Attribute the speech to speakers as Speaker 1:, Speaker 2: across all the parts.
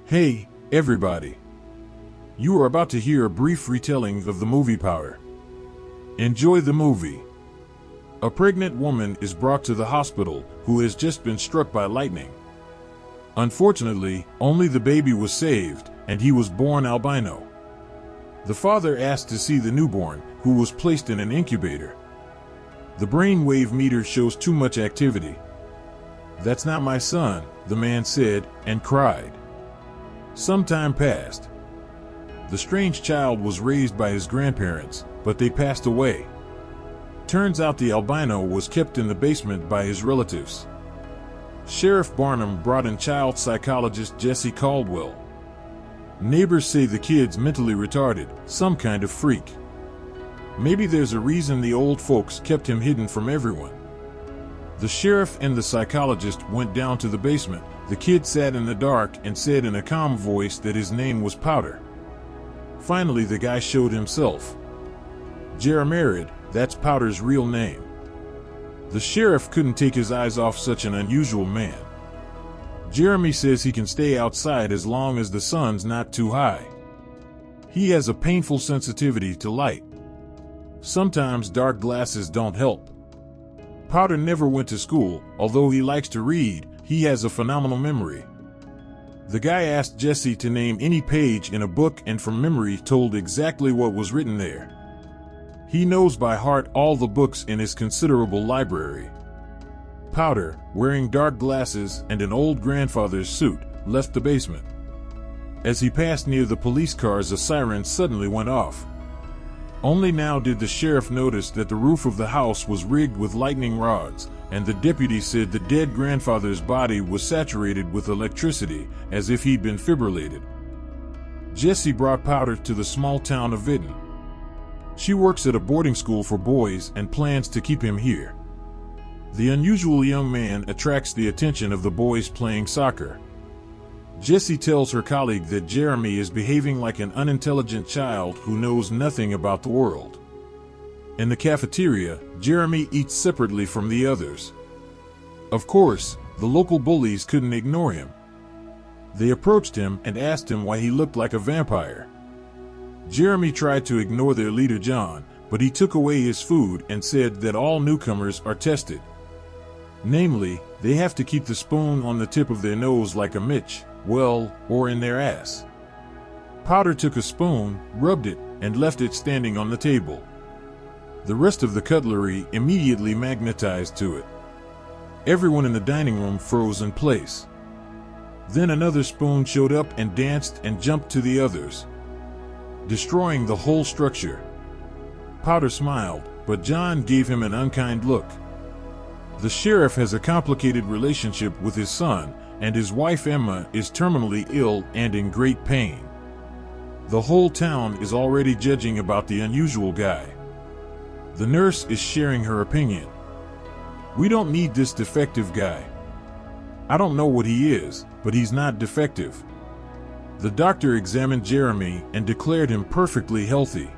Speaker 1: Hey, everybody. You are about to hear a brief retelling of the movie Powder. Enjoy the movie. A pregnant woman is brought to the hospital who has just been struck by lightning. Unfortunately, only the baby was saved, and he was born albino. The father asked to see the newborn, who was placed in an incubator. The brainwave meter shows too much activity. "That's not my son," the man said, and cried. Some time passed. The strange child was raised by his grandparents, but they passed away. Turns out the albino was kept in the basement by his relatives. Sheriff Barnum brought in child psychologist Jesse Caldwell. Neighbors say the kid's mentally retarded, some kind of freak. Maybe there's a reason the old folks kept him hidden from everyone. The sheriff and the psychologist went down to the basement. The kid sat in the dark and said in a calm voice that his name was Powder. Finally, the guy showed himself. Jeremy, that's Powder's real name. The sheriff couldn't take his eyes off such an unusual man. Jeremy says he can stay outside as long as the sun's not too high. He has a painful sensitivity to light. Sometimes dark glasses don't help. Powder never went to school, although he likes to read. He has a phenomenal memory. The guy asked Jesse to name any page in a book and from memory told exactly what was written there. He knows by heart all the books in his considerable library. Powder, wearing dark glasses and an old grandfather's suit, left the basement. As he passed near the police cars, a siren suddenly went off. Only now did the sheriff notice that the roof of the house was rigged with lightning rods, and the deputy said the dead grandfather's body was saturated with electricity, as if he'd been fibrillated. Jesse brought Powder to the small town of Vinton. She works at a boarding school for boys and plans to keep him here. The unusual young man attracts the attention of the boys playing soccer. Jesse tells her colleague that Jeremy is behaving like an unintelligent child who knows nothing about the world. In the cafeteria, Jeremy eats separately from the others. Of course, the local bullies couldn't ignore him. They approached him and asked him why he looked like a vampire. Jeremy tried to ignore their leader John, but he took away his food and said that all newcomers are tested. Namely, they have to keep the spoon on the tip of their nose like a Mitch, or in their ass. Powder took a spoon, rubbed it, and left it standing on the table. The rest of the cutlery immediately magnetized to it. Everyone in the dining room froze in place. Then another spoon showed up and danced and jumped to the others, destroying the whole structure. Powder smiled, but John gave him an unkind look. The sheriff has a complicated relationship with his son, and his wife Emma is terminally ill and in great pain. The whole town is already judging about the unusual guy. The nurse is sharing her opinion. "We don't need this defective guy. I don't know what he is, but he's not defective." The doctor examined Jeremy and declared him perfectly healthy.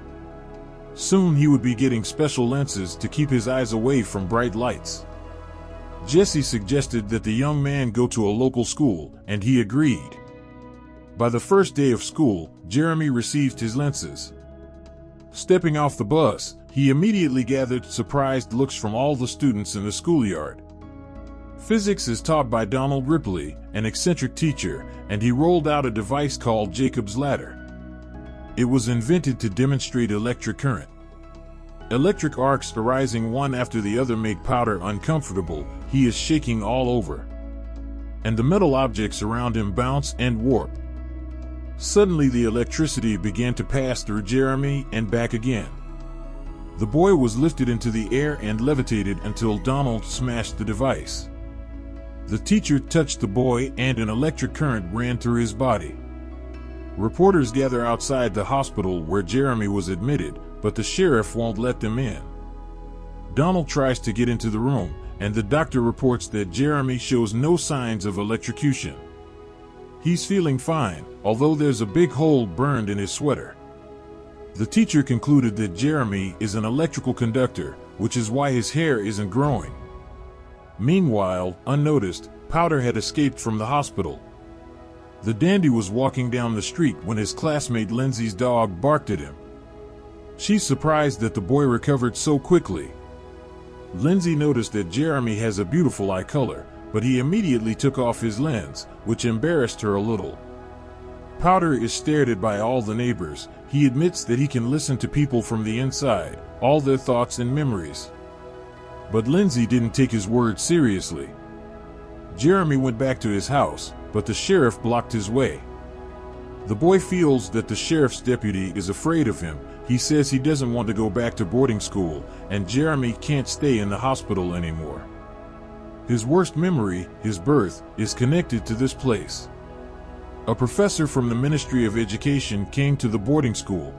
Speaker 1: Soon he would be getting special lenses to keep his eyes away from bright lights. Jesse suggested that the young man go to a local school, and he agreed. By the first day of school, Jeremy received his lenses. Stepping off the bus, he immediately gathered surprised looks from all the students in the schoolyard. Physics is taught by Donald Ripley, an eccentric teacher, and he rolled out a device called Jacob's Ladder. It was invented to demonstrate electric current. Electric arcs arising one after the other make Powder uncomfortable. He is shaking all over. And the metal objects around him bounce and warp. Suddenly the electricity began to pass through Jeremy and back again. The boy was lifted into the air and levitated until Donald smashed the device. The teacher touched the boy and an electric current ran through his body. Reporters gather outside the hospital where Jeremy was admitted, but the sheriff won't let them in. Donald tries to get into the room, and the doctor reports that Jeremy shows no signs of electrocution. He's feeling fine, although there's a big hole burned in his sweater. The teacher concluded that Jeremy is an electrical conductor, which is why his hair isn't growing. Meanwhile, unnoticed, Powder had escaped from the hospital. The dandy was walking down the street when his classmate Lindsay's dog barked at him. She's surprised that the boy recovered so quickly. Lindsay noticed that Jeremy has a beautiful eye color, but he immediately took off his lens, which embarrassed her a little. Powder is stared at by all the neighbors. He admits that he can listen to people from the inside, all their thoughts and memories. But Lindsay didn't take his words seriously. Jeremy went back to his house, but the sheriff blocked his way. The boy feels that the sheriff's deputy is afraid of him. He says he doesn't want to go back to boarding school, and Jeremy can't stay in the hospital anymore. His worst memory, his birth, is connected to this place. A professor from the Ministry of Education came to the boarding school.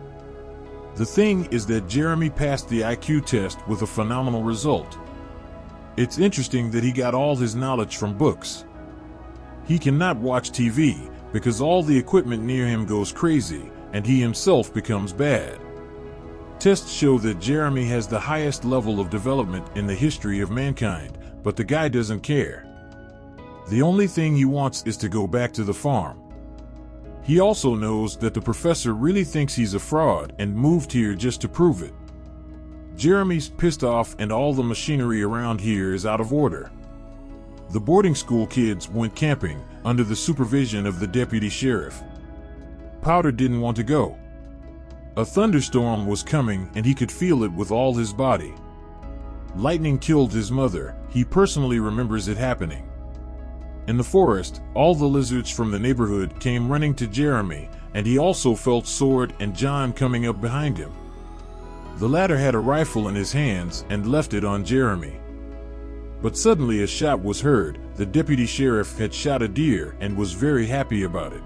Speaker 1: The thing is that Jeremy passed the IQ test with a phenomenal result. It's interesting that he got all his knowledge from books. He cannot watch TV because all the equipment near him goes crazy, and he himself becomes bad. Tests show that Jeremy has the highest level of development in the history of mankind, but the guy doesn't care. The only thing he wants is to go back to the farm. He also knows that the professor really thinks he's a fraud and moved here just to prove it. Jeremy's pissed off and all the machinery around here is out of order. The boarding school kids went camping under the supervision of the deputy sheriff. Powder didn't want to go. A thunderstorm was coming and he could feel it with all his body. Lightning killed his mother. He personally remembers it happening. In the forest, all the lizards from the neighborhood came running to Jeremy, and he also felt Sword and John coming up behind him. The latter had a rifle in his hands and left it on Jeremy. But suddenly a shot was heard. The deputy sheriff had shot a deer and was very happy about it.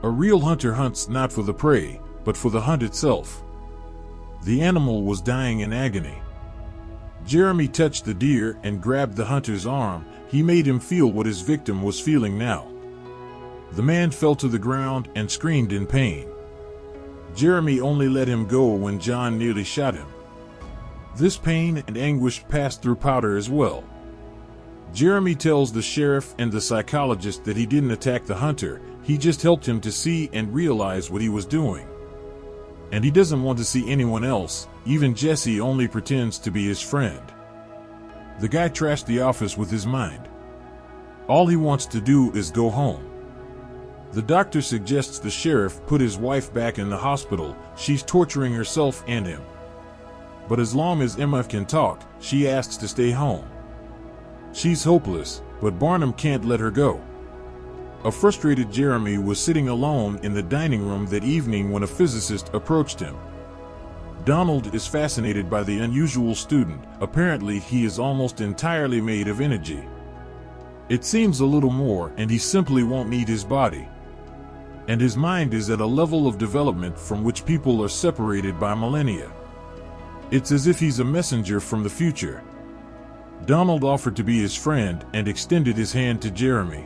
Speaker 1: A real hunter hunts not for the prey, but for the hunt itself. The animal was dying in agony. Jeremy touched the deer and grabbed the hunter's arm. He made him feel what his victim was feeling now. The man fell to the ground and screamed in pain. Jeremy only let him go when John nearly shot him. This pain and anguish passed through Powder as well. Jeremy tells the sheriff and the psychologist that he didn't attack the hunter, he just helped him to see and realize what he was doing. And he doesn't want to see anyone else, even Jesse only pretends to be his friend. The guy trashed the office with his mind. All he wants to do is go home. The doctor suggests the sheriff put his wife back in the hospital. She's torturing herself and him. But as long as Emma can talk, she asks to stay home. She's hopeless, but Barnum can't let her go. A frustrated Jeremy was sitting alone in the dining room that evening when a physicist approached him. Donald is fascinated by the unusual student. Apparently, he is almost entirely made of energy. It seems a little more, and he simply won't need his body. And his mind is at a level of development from which people are separated by millennia. It's as if he's a messenger from the future. Donald offered to be his friend and extended his hand to Jeremy.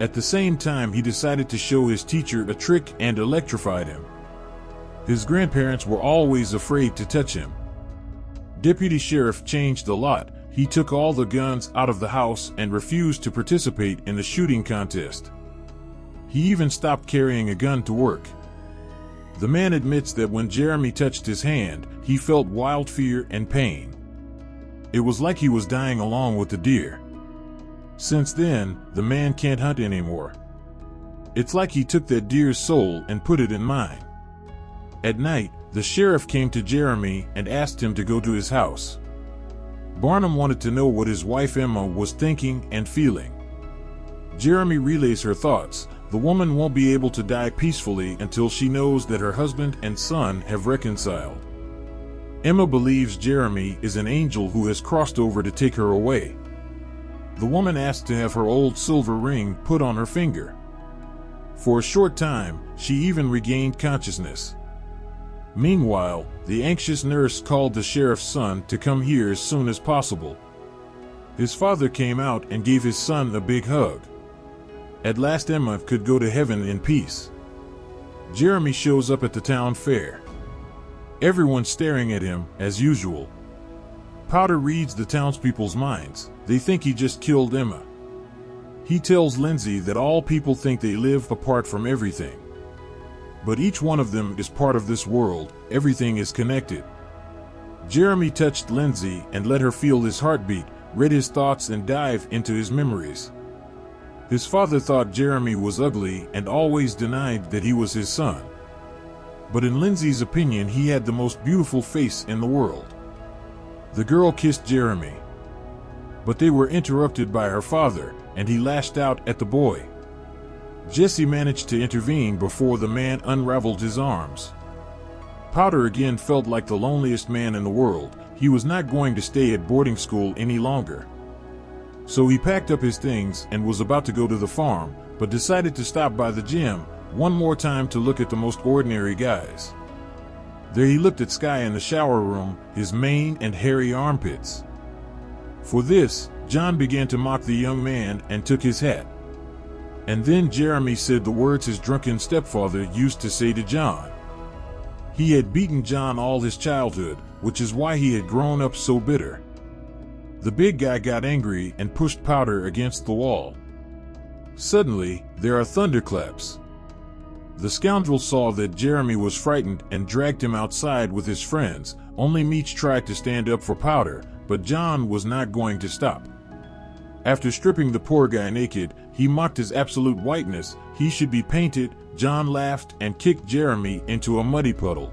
Speaker 1: At the same time, he decided to show his teacher a trick and electrified him. His grandparents were always afraid to touch him. Deputy Sheriff changed a lot. He took all the guns out of the house and refused to participate in the shooting contest. He even stopped carrying a gun to work. The man admits that when Jeremy touched his hand, he felt wild fear and pain. It was like he was dying along with the deer. Since then, the man can't hunt anymore. It's like he took that deer's soul and put it in mine. At night, the sheriff came to Jeremy and asked him to go to his house. Barnum wanted to know what his wife Emma was thinking and feeling. Jeremy relays her thoughts. The woman won't be able to die peacefully until she knows that her husband and son have reconciled. Emma believes Jeremy is an angel who has crossed over to take her away. The woman asked to have her old silver ring put on her finger. For a short time, she even regained consciousness. Meanwhile, the anxious nurse called the sheriff's son to come here as soon as possible. His father came out and gave his son a big hug. At last Emma could go to heaven in peace. Jeremy shows up at the town fair. Everyone's staring at him, as usual. Powder reads the townspeople's minds. They think he just killed Emma. He tells Lindsay that all people think they live apart from everything. But each one of them is part of this world, everything is connected. Jeremy touched Lindsay and let her feel his heartbeat, read his thoughts and dive into his memories. His father thought Jeremy was ugly and always denied that he was his son. But in Lindsay's opinion, he had the most beautiful face in the world. The girl kissed Jeremy. But they were interrupted by her father, and he lashed out at the boy. Jesse managed to intervene before the man unraveled his arms. Powder again felt like the loneliest man in the world. He was not going to stay at boarding school any longer. So he packed up his things and was about to go to the farm, but decided to stop by the gym one more time to look at the most ordinary guys. There he looked at Sky in the shower room, his mane and hairy armpits. For this, John began to mock the young man and took his hat. And then Jeremy said the words his drunken stepfather used to say to John. He had beaten John all his childhood, which is why he had grown up so bitter. The big guy got angry and pushed Powder against the wall. Suddenly, there are thunderclaps. The scoundrel saw that Jeremy was frightened and dragged him outside with his friends. Only Meech tried to stand up for Powder, but John was not going to stop. After stripping the poor guy naked, he mocked his absolute whiteness. He should be painted. John laughed and kicked Jeremy into a muddy puddle.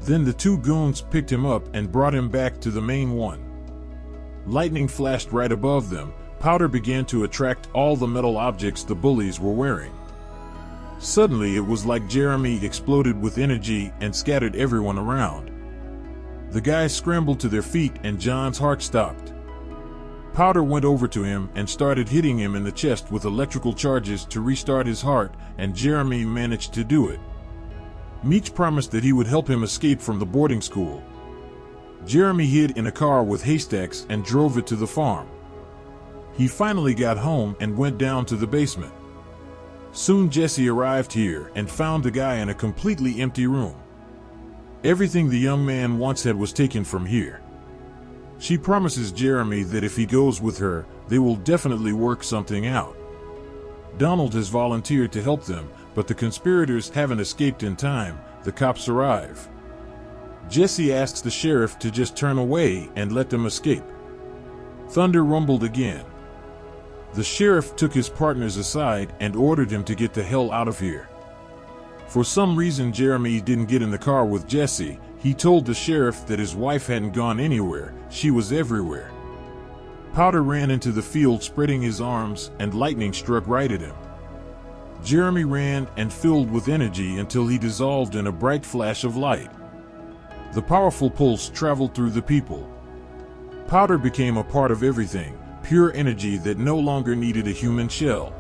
Speaker 1: Then the two goons picked him up and brought him back to the main one. Lightning flashed right above them. Powder began to attract all the metal objects the bullies were wearing. Suddenly it was like Jeremy exploded with energy and scattered everyone around. The guys scrambled to their feet and John's heart stopped. Powder went over to him and started hitting him in the chest with electrical charges to restart his heart, and Jeremy managed to do it. Meech promised that he would help him escape from the boarding school. Jeremy hid in a car with haystacks and drove it to the farm. He finally got home and went down to the basement. Soon Jesse arrived here and found the guy in a completely empty room. Everything the young man once had was taken from here. She promises Jeremy that if he goes with her, they will definitely work something out. Donald has volunteered to help them, but the conspirators haven't escaped in time. The cops arrive. Jesse asks the sheriff to just turn away and let them escape. Thunder rumbled again. The sheriff took his partners aside and ordered him to get the hell out of here. For some reason, Jeremy didn't get in the car with Jesse. He told the sheriff that his wife hadn't gone anywhere, she was everywhere. Powder ran into the field spreading his arms, and lightning struck right at him. Jeremy ran and filled with energy until he dissolved in a bright flash of light. The powerful pulse traveled through the people. Powder became a part of everything, pure energy that no longer needed a human shell.